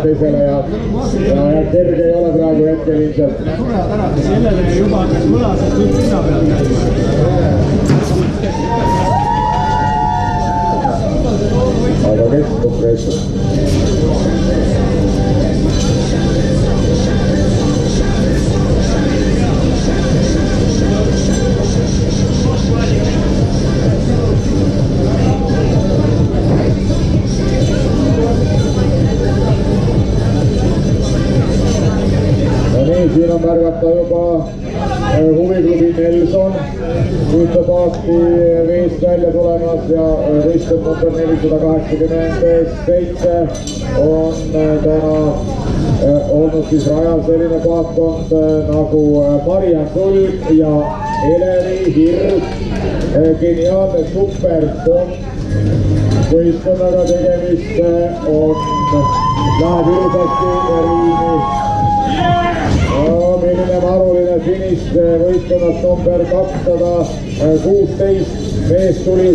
teisele ja kerge ei ole praegu hetkel ilmselt. Tulevad ära, sellele juba hakkas võlaselt nüüd pinna peal käima. Aga kes konkreetselt? Siin on märgata juba huvigrubi Nelson, ühte paaki veest välja tulemas ja võistkond number 487 on täna olnud siis rajal selline paatkond nagu Mariann Sulg ja Eleri Hirv. Geniaalne superpomp võistkonnaga tegemist on, läheb ilusasti riimi. Milline maruline finiš võistkonnast number 216. Mees tuli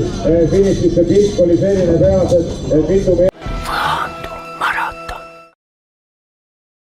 finišisse, pilk oli selline peas, et mitu meest